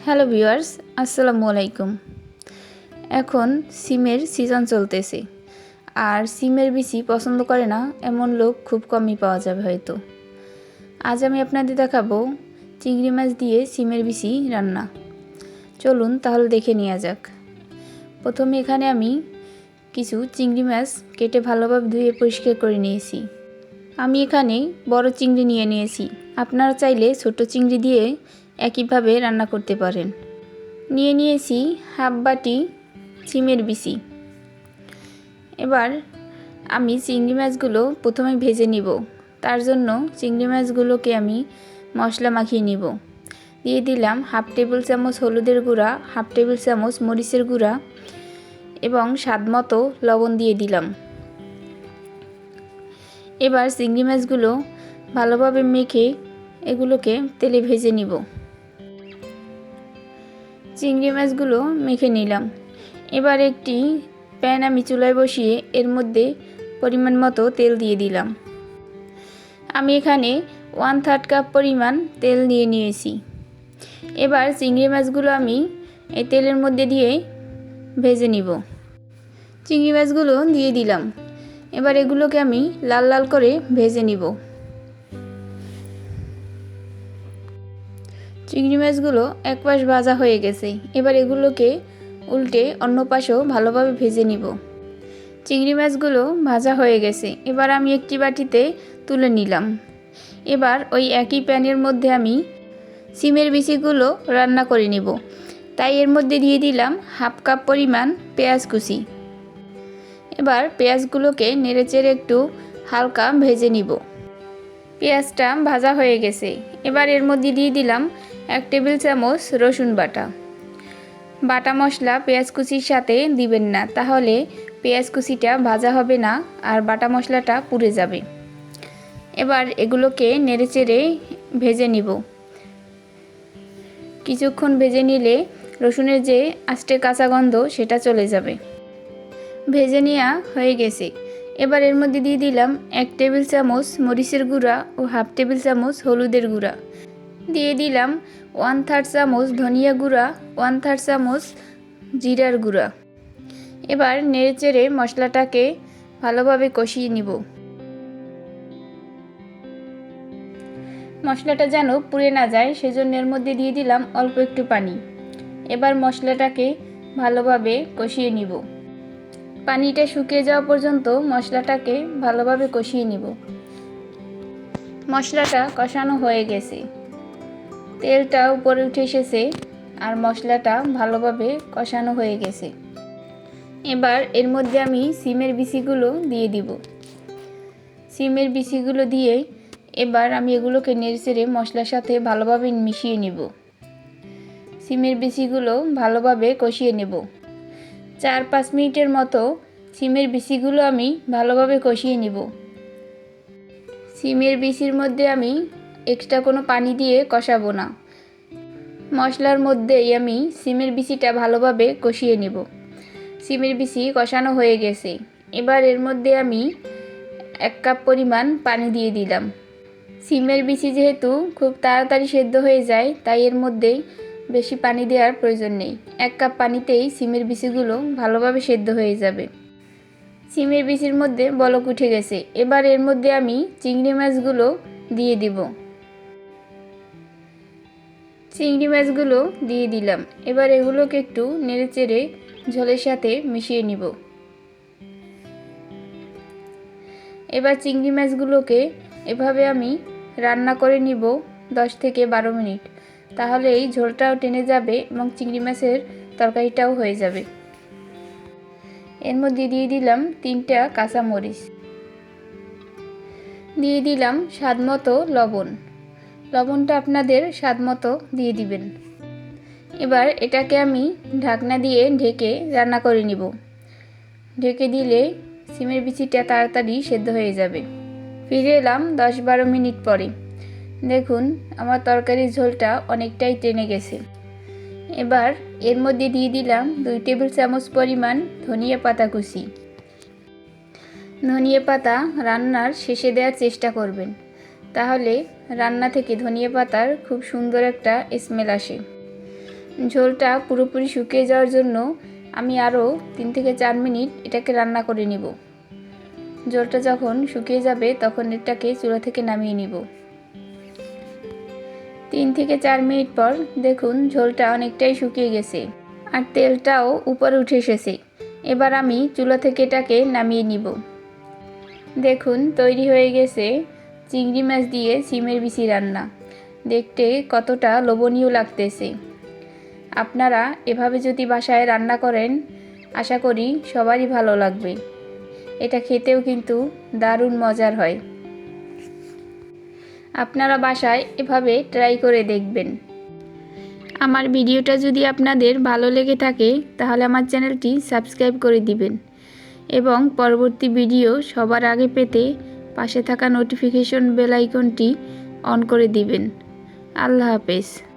Hello viewers, আসসালামু আলাইকুম। এখন সিমের সিজন চলতেছে, আর সিমের বিচি পছন্দ করে না এমন লোক খুব কমই পাওয়া যাবে হয়তো। আজ আমি আপনাদের দেখাবো চিংড়ি মাছ দিয়ে সিমের বিচি রান্না। চলুন তাহলে দেখে নেওয়া যাক। প্রথমে এখানে আমি কিছু চিংড়ি মাছ কেটে ভালোভাবে ধুয়ে পরিষ্কার করে নিয়েছি। আমি এখানে বড় চিংড়ি নিয়ে নিয়েছি, আপনারা চাইলে ছোট চিংড়ি দিয়ে একইভাবে রান্না করতে পারেন। নিয়ে নিয়েছি হাফ বাটি সিমের বিচি। এবার আমি চিংড়ি মাছগুলো প্রথমে ভেজে নিব। তার জন্য চিংড়ি মাছগুলোকে আমি মশলা মাখিয়ে নিব। দিয়ে দিলাম হাফ টেবিল চামচ হলুদের গুঁড়া, হাফ টেবিল চামচ মরিচের গুঁড়া এবং স্বাদমতো লবণ দিয়ে দিলাম। এবার চিংড়ি মাছগুলো ভালোভাবে মেখে এগুলোকে তেলে ভেজে নিব। চিংড়ি মাছগুলো মেখে নিলাম। এবার একটি প্যান আমি চুলায় বসিয়ে এর মধ্যে পরিমাণ মতো তেল দিয়ে দিলাম। আমি এখানে 1/3 কাপ পরিমাণ তেল নিয়ে নিয়েছি। এবার চিংড়ি মাছগুলো আমি এই তেলের মধ্যে দিয়ে ভেজে নিব। চিংড়ি মাছগুলো দিয়ে দিলাম। এবার এগুলোকে আমি লাল লাল করে ভেজে নিব। চিংড়ি মাছগুলো এক পাশ ভাজা হয়ে গেছে। এবার এগুলোকে উল্টে অন্য পাশেও ভালোভাবে ভেজে নিব। চিংড়ি মাছগুলো ভাজা হয়ে গেছে। এবার আমি একটি বাটিতে তুলে নিলাম। এবার ওই একই প্যানের মধ্যে আমি সিমের বিচিগুলো রান্না করে নিব। তাই এর মধ্যে দিয়ে দিলাম হাফ কাপ পরিমাণ পেঁয়াজ কুচি। এবার পেঁয়াজগুলোকে নেড়েচেড়ে একটু হালকা ভেজে নিব। পেঁয়াজটা ভাজা হয়ে গেছে। এবার এর মধ্যে দিয়ে দিলাম 1 টেবিল চামচ রসুন বাটা। বাটা মশলা পেঁয়াজ কুচির সাথে দিবেন না, তাহলে পেঁয়াজ কুচিটা ভাজা হবে না আর বাটা মশলাটা পুড়ে যাবে। এবার এগুলোকে নেড়েচেড়ে ভেজে নিব। কিছুক্ষণ ভেজে নিলে রসুনের যে আস্তে কাঁচা গন্ধ সেটা চলে যাবে। ভেজে নেওয়া হয়ে গেছে। এবার এর মধ্যে দিয়ে দিলাম 1 টেবিল চামচ মরিচের গুঁড়া ও হাফ টেবিল চামচ হলুদের গুঁড়া। দিয়ে দিলাম 1/3 চামচ ধনিয়া গুঁড়া, 1/3 চামচ জিরার গুঁড়া। এবার নেড়েচেড়ে মশলাটাকে ভালোভাবে কষিয়ে নিব। মশলাটা যেন পুড়ে না যায় সেজন্য এর মধ্যে দিয়ে দিলাম অল্প একটু পানি। এবার মশলাটাকে ভালোভাবে কষিয়ে নিব। পানিটা শুকিয়ে যাওয়া পর্যন্ত মশলাটাকে ভালোভাবে কষিয়ে নিব। মশলাটা কষানো হয়ে গেছে, তেলটা উপরে উঠে এসেছে আর মশলাটা ভালোভাবে কষানো হয়ে গেছে। এবার এর মধ্যে আমি সিমের বিচিগুলো দিয়ে দিব। সিমের বিচিগুলো দিয়ে এবার আমি এগুলোকে নেড়েচেড়ে মশলার সাথে ভালোভাবে মিশিয়ে নেব। সিমের বিচিগুলো ভালোভাবে কষিয়ে নেব। 4-5 মিনিটের মতো সিমের বিচিগুলো আমি ভালোভাবে কষিয়ে নিব। সিমের বিচির মধ্যে আমি এক্সট্রা কোনো পানি দিয়ে কষাবো না। মশলার মধ্যেই আমি সিমের বিচিটা ভালোভাবে কষিয়ে নেব। সিমের বিচি কষানো হয়ে গেছে। এবার এর মধ্যে আমি 1 কাপ পরিমাণ পানি দিয়ে দিলাম। সিমের বিচি যেহেতু খুব তাড়াতাড়ি সেদ্ধ হয়ে যায়, তাই এর মধ্যে বেশি পানি দেওয়ার প্রয়োজন নেই। 1 কাপ পানিতেই সিমের বিচিগুলো ভালোভাবে সেদ্ধ হয়ে যাবে। সিমের বিচির মধ্যে বলক উঠে গেছে। এবার এর মধ্যে আমি চিংড়ি মাছগুলো দিয়ে দিব। চিংড়ি মাছগুলো দিয়ে দিলাম। এবার এগুলোকে একটু নেড়েচেড়ে ঝোলের সাথে মিশিয়ে নিব। এবার চিংড়ি মাছগুলোকে এভাবে আমি রান্না করে নিব 10 থেকে 12 মিনিট। তাহলে এই ঝোলটাও টেনে যাবে এবং চিংড়ি মাছের তরকারিটাও হয়ে যাবে। এর মধ্যে দিয়ে দিলাম 3টা কাঁচামরিচ। দিয়ে দিলাম স্বাদমতো লবণ। লবণটা আপনাদের স্বাদমতো দিয়ে দিবেন। এবার এটাকে আমি ঢাকনা দিয়ে ঢেকে রান্না করে নিব। ঢেকে দিলে সিমের বিচিটা তাড়াতাড়ি সেদ্ধ হয়ে যাবে। ফিরে এলাম 10-12 মিনিট পরে। দেখুন আমার তরকারির ঝোলটা অনেকটাই টেনে গেছে। এবার এর মধ্যে দিয়ে দিলাম 2 টেবিল চামচ পরিমাণ ধনিয়া পাতা কুচি। ধনিয়া পাতা রান্নার শেষে দেওয়ার চেষ্টা করবেন, তাহলে রান্না থেকে ধনিয়া পাতার খুব সুন্দর একটা স্মেল আসে। ঝোলটা পুরোপুরি শুকিয়ে যাওয়ার জন্য আমি আরও 3 থেকে 4 মিনিট এটাকে রান্না করে নিব। ঝোলটা যখন শুকিয়ে যাবে তখন এটাকে চুলা থেকে নামিয়ে নিব। 3 থেকে 4 মিনিট পর দেখুন ঝোলটা অনেকটাই শুকিয়ে গেছে আর তেলটাও উপরে উঠে এসেছে। এবার আমি চুলা থেকে এটাকে নামিয়ে নিব। দেখুন তৈরি হয়ে গেছে চিংড়ি মাছ দিয়ে সিমের বিচি রান্না। দেখতে কতটা লোভনীয় লাগতেছে। আপনারা এভাবে যদি বাসায় রান্না করেন আশা করি সবারই ভালো লাগবে। এটা খেতেও কিন্তু দারুণ মজার হয়। আপনারা বাসায় এভাবে ট্রাই করে দেখবেন। আমার ভিডিওটা যদি আপনাদের ভালো লেগে থাকে তাহলে আমার চ্যানেলটি সাবস্ক্রাইব করে দিবেন এবং পরবর্তী ভিডিও সবার আগে পেতে পাশে থাকা নোটিফিকেশন বেল আইকনটি অন করে দিবেন। আল্লাহ হাফেজ।